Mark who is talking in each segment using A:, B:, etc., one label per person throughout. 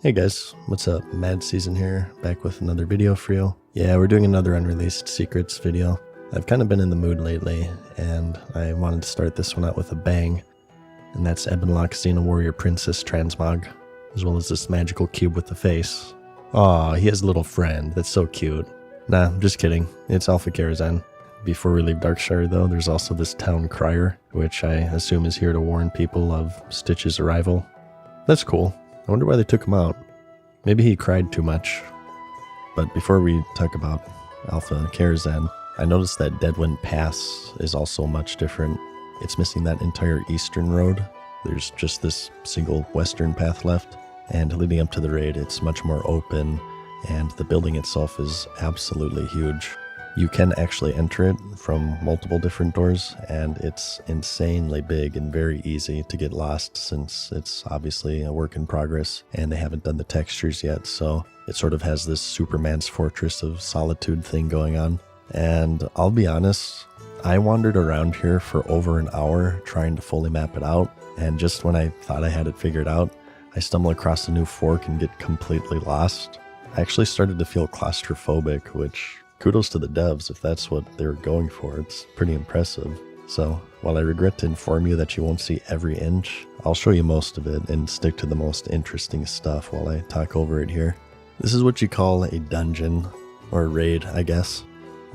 A: Hey guys, what's up? MadSeason here, back with another video for you. Yeah, we're doing another Unreleased Secrets video. I've kind of been in the mood lately, and I wanted to start this one out with a bang. And that's Ebonlock Xena Warrior Princess Transmog, as well as this magical cube with the face. Aw, he has a little friend, that's so cute. Nah, I'm just kidding, it's Alpha Karazhan. Before we leave Darkshire though, there's also this town crier, which I assume is here to warn people of Stitch's arrival. That's cool. I wonder why they took him out. Maybe he cried too much. But before we talk about Alpha Karazhan, I noticed that Deadwind Pass is also much different. It's missing that entire eastern road. There's just this single western path left. And leading up to the raid, it's much more open, and the building itself is absolutely huge. You can actually enter it from multiple different doors, and it's insanely big and very easy to get lost since it's obviously a work in progress and they haven't done the textures yet, so it sort of has this Superman's Fortress of Solitude thing going on. And I'll be honest, I wandered around here for over an hour trying to fully map it out, and just when I thought I had it figured out, I stumble across a new fork and get completely lost. I actually started to feel claustrophobic, which kudos to the devs if that's what they were going for. It's pretty impressive. So, while I regret to inform you that you won't see every inch, I'll show you most of it and stick to the most interesting stuff while I talk over it here. This is what you call a dungeon, or raid, I guess.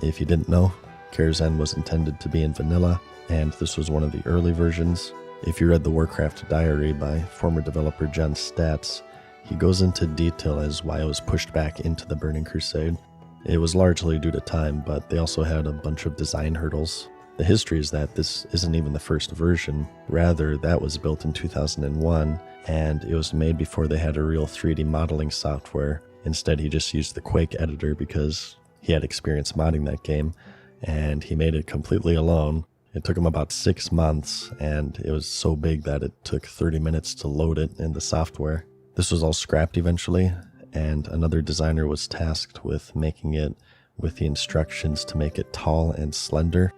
A: If you didn't know, Karazhan was intended to be in vanilla, and this was one of the early versions. If you read the Warcraft diary by former developer John Statz, he goes into detail as why it was pushed back into the Burning Crusade. It was largely due to time, but they also had a bunch of design hurdles. The history is that this isn't even the first version. Rather, that was built in 2001, and it was made before they had a real 3D modeling software. Instead, he just used the Quake editor because he had experience modding that game, and he made it completely alone. It took him about 6 months, and it was so big that it took 30 minutes to load it in the software. This was all scrapped eventually, and another designer was tasked with making it with the instructions to make it tall and slender.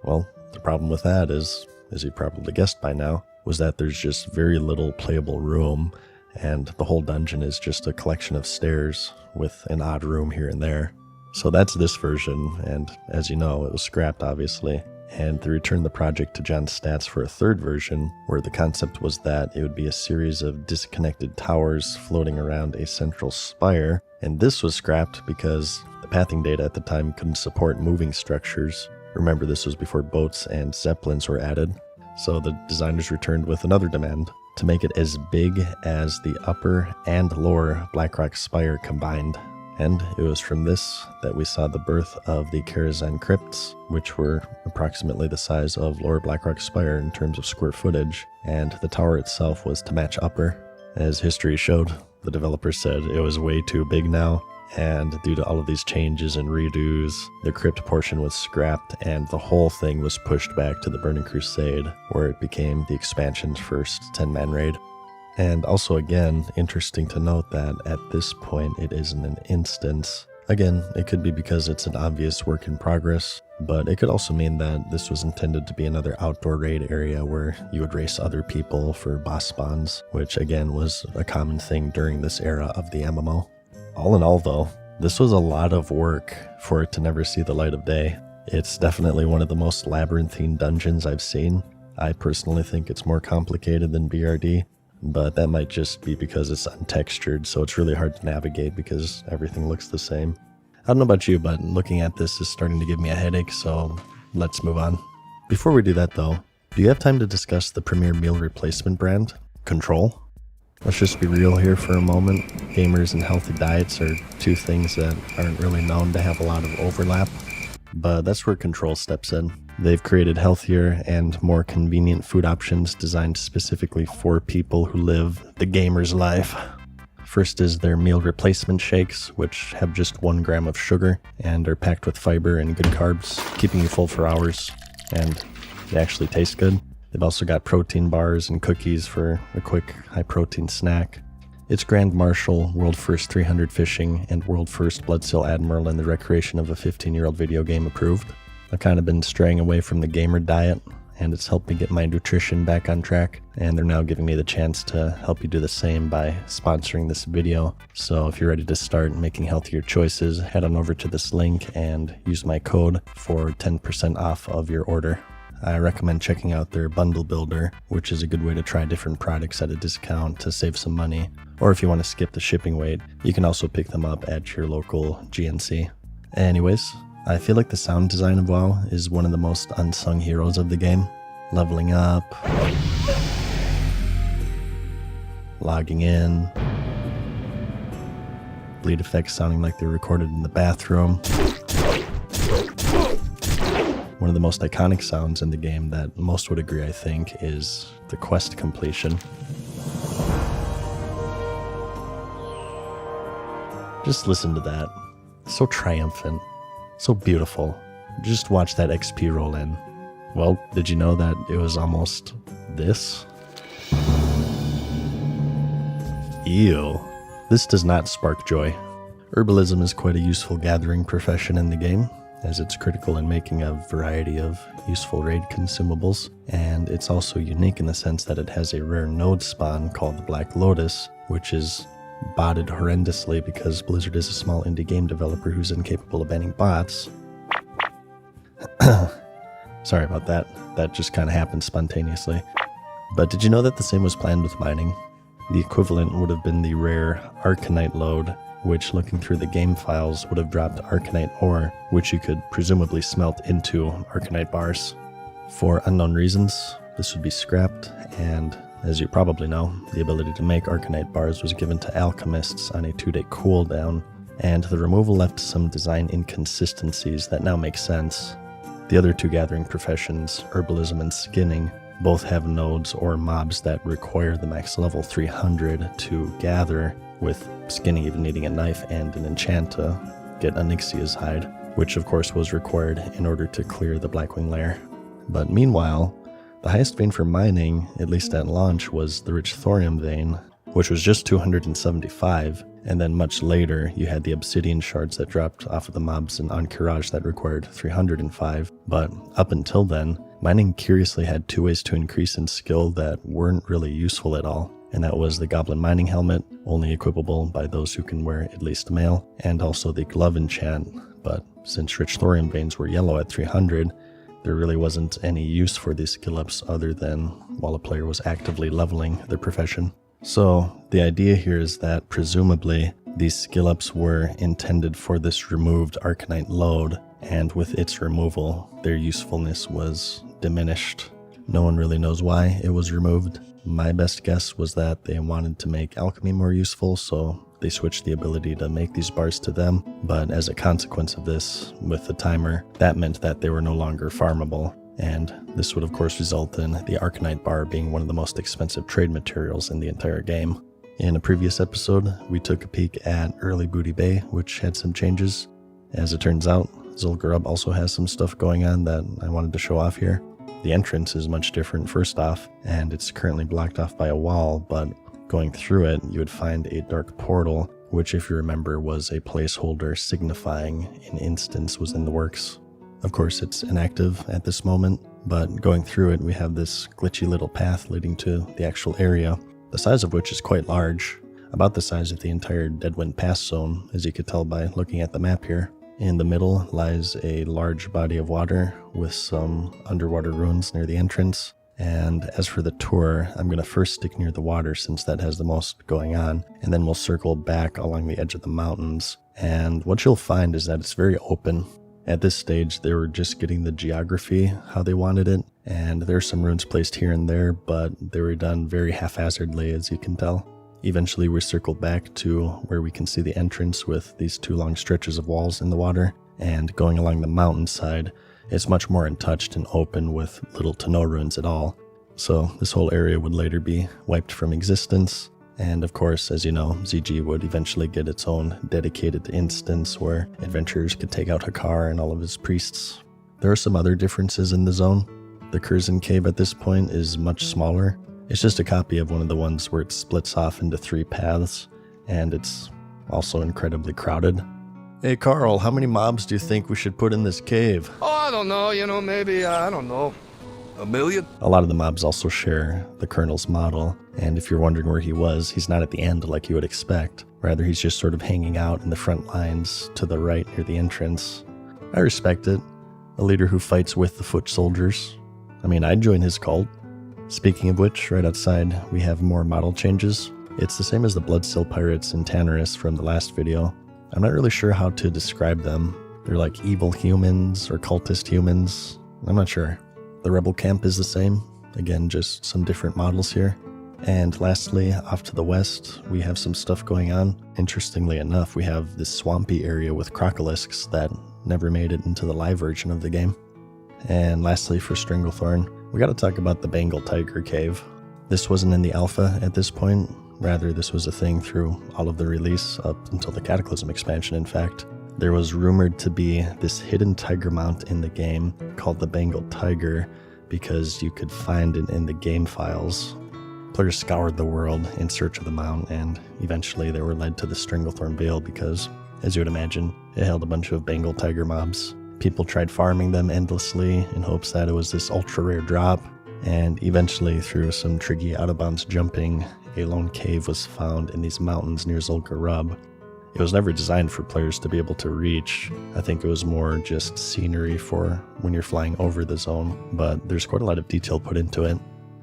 A: Well, the problem with that is, as you probably guessed by now, was that there's just very little playable room, and the whole dungeon is just a collection of stairs with an odd room here and there. So that's this version, and as you know, it was scrapped obviously, and they returned the project to John Statz for a third version, where the concept was that it would be a series of disconnected towers floating around a central spire, and this was scrapped because the pathing data at the time couldn't support moving structures. Remember, this was before boats and zeppelins were added, so the designers returned with another demand, to make it as big as the upper and lower Blackrock Spire combined. And it was from this that we saw the birth of the Karazhan crypts, which were approximately the size of Lower Blackrock Spire in terms of square footage, and the tower itself was to match upper. As history showed, the developer said it was way too big now, and due to all of these changes and redos, the crypt portion was scrapped and the whole thing was pushed back to the Burning Crusade, where it became the expansion's first 10-man raid. And also again, interesting to note that at this point it isn't an instance. Again, it could be because it's an obvious work in progress, but it could also mean that this was intended to be another outdoor raid area where you would race other people for boss spawns, which again was a common thing during this era of the MMO. All in all though, this was a lot of work for it to never see the light of day. It's definitely one of the most labyrinthine dungeons I've seen. I personally think it's more complicated than BRD. But that might just be because it's untextured, so it's really hard to navigate because everything looks the same. I don't know about you, but looking at this is starting to give me a headache, so let's move on. Before we do that though, do you have time to discuss the premier meal replacement brand, Control? Let's just be real here for a moment. Gamers and healthy diets are two things that aren't really known to have a lot of overlap, but that's where Control steps in. They've created healthier and more convenient food options designed specifically for people who live the gamer's life. First is their meal replacement shakes, which have just 1 gram of sugar and are packed with fiber and good carbs, keeping you full for hours, and they actually taste good. They've also got protein bars and cookies for a quick high-protein snack. It's Grand Marshal, World First 300 Fishing, and World First Bloodseal Admiral in the recreation of a 15-year-old video game approved. I've kind of been straying away from the gamer diet, and it's helped me get my nutrition back on track, and they're now giving me the chance to help you do the same by sponsoring this video. So if you're ready to start making healthier choices, head on over to this link and use my code for 10% off of your order. I recommend checking out their bundle builder, which is a good way to try different products at a discount to save some money. Or if you want to skip the shipping wait, you can also pick them up at your local GNC. Anyways, I feel like the sound design of WoW is one of the most unsung heroes of the game. Leveling up, logging in, bleed effects sounding like they're recorded in the bathroom. One of the most iconic sounds in the game that most would agree, I think, is the quest completion. Just listen to that. So triumphant. So beautiful. Just watch that XP roll in. Well, did you know that it was almost this? Ew. This does not spark joy. Herbalism is quite a useful gathering profession in the game, as it's critical in making a variety of useful raid consumables, and it's also unique in the sense that it has a rare node spawn called the Black Lotus, which is botted horrendously because Blizzard is a small indie game developer who's incapable of banning bots. Sorry about that. That just kind of happened spontaneously. But did you know that the same was planned with mining? The equivalent would have been the rare Arcanite lode, which, looking through the game files, would have dropped Arcanite ore, which you could presumably smelt into Arcanite bars. For unknown reasons, this would be scrapped, and as you probably know, the ability to make Arcanite bars was given to alchemists on a 2-day cooldown, and the removal left some design inconsistencies that now make sense. The other two gathering professions, herbalism and skinning, both have nodes or mobs that require the max level 300 to gather, with skinning even needing a knife and an enchant to get Onyxia's hide, which of course was required in order to clear the Blackwing lair. But meanwhile, the highest vein for mining, at least at launch, was the rich thorium vein, which was just 275, and then much later you had the obsidian shards that dropped off of the mobs in Karazhan that required 305, but up until then, mining curiously had two ways to increase in skill that weren't really useful at all, and that was the Goblin Mining Helmet, only equipable by those who can wear at least mail, and also the Glove Enchant, but since rich thorium veins were yellow at 300, there really wasn't any use for these skill ups other than while a player was actively leveling their profession. So the idea here is that presumably these skill ups were intended for this removed Arcanite load, and with its removal, their usefulness was diminished. No one really knows why it was removed. My best guess was that they wanted to make alchemy more useful, so they switched the ability to make these bars to them, but as a consequence of this, with the timer, that meant that they were no longer farmable, and this would of course result in the Arcanite bar being one of the most expensive trade materials in the entire game. In a previous episode, we took a peek at Early Booty Bay, which had some changes. As it turns out, Zul'Gurub also has some stuff going on that I wanted to show off here. The entrance is much different first off, and it's currently blocked off by a wall, but going through it, you would find a dark portal, which if you remember was a placeholder signifying an instance was in the works. Of course, it's inactive at this moment, but going through it, we have this glitchy little path leading to the actual area, the size of which is quite large, about the size of the entire Deadwind Pass zone, as you could tell by looking at the map here. In the middle lies a large body of water with some underwater ruins near the entrance. And as for the tour, I'm going to first stick near the water since that has the most going on, and then we'll circle back along the edge of the mountains. And what you'll find is that it's very open. At this stage, they were just getting the geography how they wanted it, and there are some ruins placed here and there, but they were done very haphazardly, as you can tell. Eventually, we circled back to where we can see the entrance with these two long stretches of walls in the water, and going along the mountainside, it's much more untouched and open with little to no ruins at all. So this whole area would later be wiped from existence. And of course, as you know, ZG would eventually get its own dedicated instance where adventurers could take out Hakar and all of his priests. There are some other differences in the zone. The Karazhan cave at this point is much smaller. It's just a copy of one of the ones where it splits off into 3 paths, and it's also incredibly crowded. Hey Carl, how many mobs do you think we should put in this cave?
B: Oh, I don't know, maybe, I don't know, 1 million?
A: A lot of the mobs also share the Colonel's model, and if you're wondering where he was, he's not at the end like you would expect. Rather, he's just sort of hanging out in the front lines to the right near the entrance. I respect it. A leader who fights with the foot soldiers. I mean, I'd join his cult. Speaking of which, right outside, we have more model changes. It's the same as the Bloodstill Pirates in Tannerus from the last video. I'm not really sure how to describe them. They're like evil humans or cultist humans. I'm not sure. The Rebel Camp is the same. Again, just some different models here. And lastly, off to the west, we have some stuff going on. Interestingly enough, we have this swampy area with crocolisks that never made it into the live version of the game. And lastly, for Stranglethorn, we gotta talk about the Bengal Tiger Cave. This wasn't in the alpha at this point. Rather, this was a thing through all of the release up until the Cataclysm expansion, in fact. There was rumored to be this hidden tiger mount in the game called the Bengal Tiger because you could find it in the game files. Players scoured the world in search of the mount, and eventually they were led to the Stranglethorn Vale because, as you would imagine, it held a bunch of Bengal tiger mobs. People tried farming them endlessly in hopes that it was this ultra-rare drop, and eventually through some tricky out-of-bounds jumping, a lone cave was found in these mountains near Zul'Gurub. It was never designed for players to be able to reach. I think it was more just scenery for when you're flying over the zone, but there's quite a lot of detail put into it.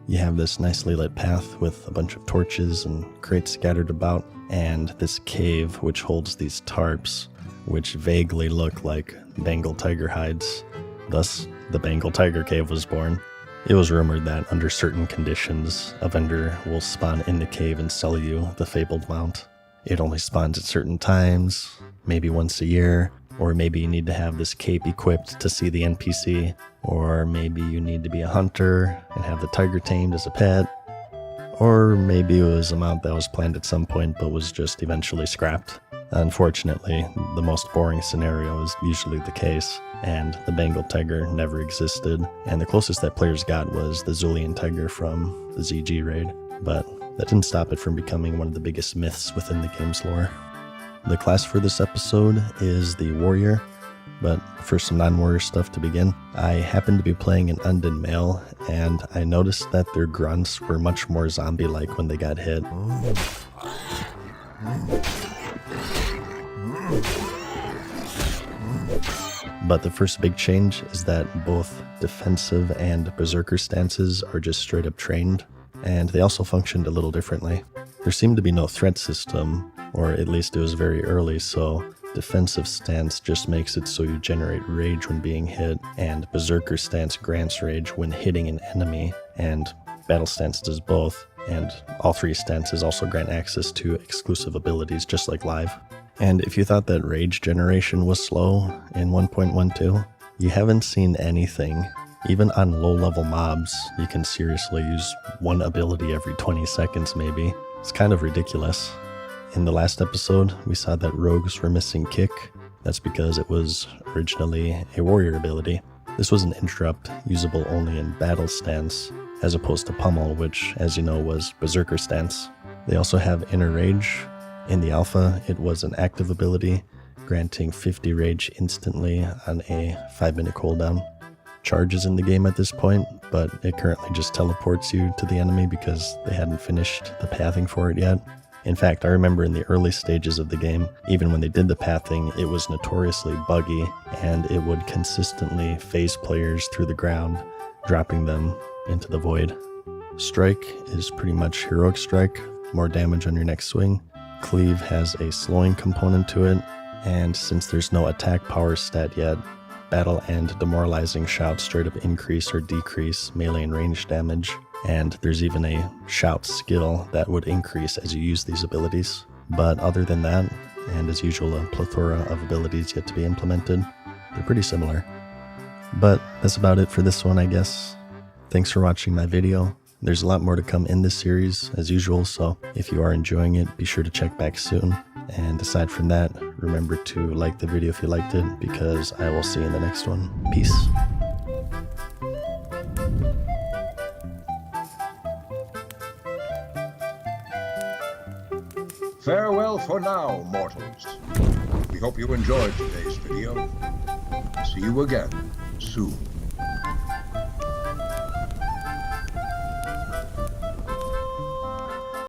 A: You have this nicely lit path with a bunch of torches and crates scattered about, and this cave which holds these tarps, which vaguely look like Bengal tiger hides. Thus, the Bengal Tiger Cave was born. It was rumored that under certain conditions, a vendor will spawn in the cave and sell you the fabled mount. It only spawns at certain times, maybe once a year, or maybe you need to have this cape equipped to see the NPC, or maybe you need to be a hunter and have the tiger tamed as a pet, or maybe it was a mount that was planned at some point but was just eventually scrapped. Unfortunately, the most boring scenario is usually the case, and the Bengal tiger never existed, and the closest that players got was the Zulian tiger from the ZG raid, but that didn't stop it from becoming one of the biggest myths within the game's lore. The class for this episode is the Warrior, but for some non-warrior stuff to begin, I happened to be playing an undead male, and I noticed that their grunts were much more zombie-like when they got hit. But the first big change is that both defensive and berserker stances are just straight up trained, and they also functioned a little differently. There seemed to be no threat system, or at least it was very early, so defensive stance just makes it so you generate rage when being hit, and berserker stance grants rage when hitting an enemy, and battle stance does both, and all three stances also grant access to exclusive abilities just like live. And if you thought that rage generation was slow in 1.12, you haven't seen anything. Even on low-level mobs, you can seriously use one ability every 20 seconds maybe. It's kind of ridiculous. In the last episode, we saw that rogues were missing kick. That's because it was originally a warrior ability. This was an interrupt, usable only in battle stance, as opposed to pummel, which, as you know, was berserker stance. They also have inner rage. In the alpha, it was an active ability, granting 50 rage instantly on a 5-minute cooldown. Charge is in the game at this point, but it currently just teleports you to the enemy because they hadn't finished the pathing for it yet. In fact, I remember in the early stages of the game, even when they did the pathing, it was notoriously buggy, and it would consistently phase players through the ground, dropping them into the void. Strike is pretty much heroic strike, more damage on your next swing. Cleave has a slowing component to it, and since there's no attack power stat yet, battle and demoralizing shout straight up increase or decrease melee and range damage, and there's even a shout skill that would increase as you use these abilities. But other than that, and as usual a plethora of abilities yet to be implemented, they're pretty similar. But that's about it for this one, I guess. Thanks for watching my video. There's a lot more to come in this series, as usual, so if you are enjoying it, be sure to check back soon. And aside from that, remember to like the video if you liked it, because I will see you in the next one. Peace.
C: Farewell for now, mortals. We hope you enjoyed today's video. See you again soon.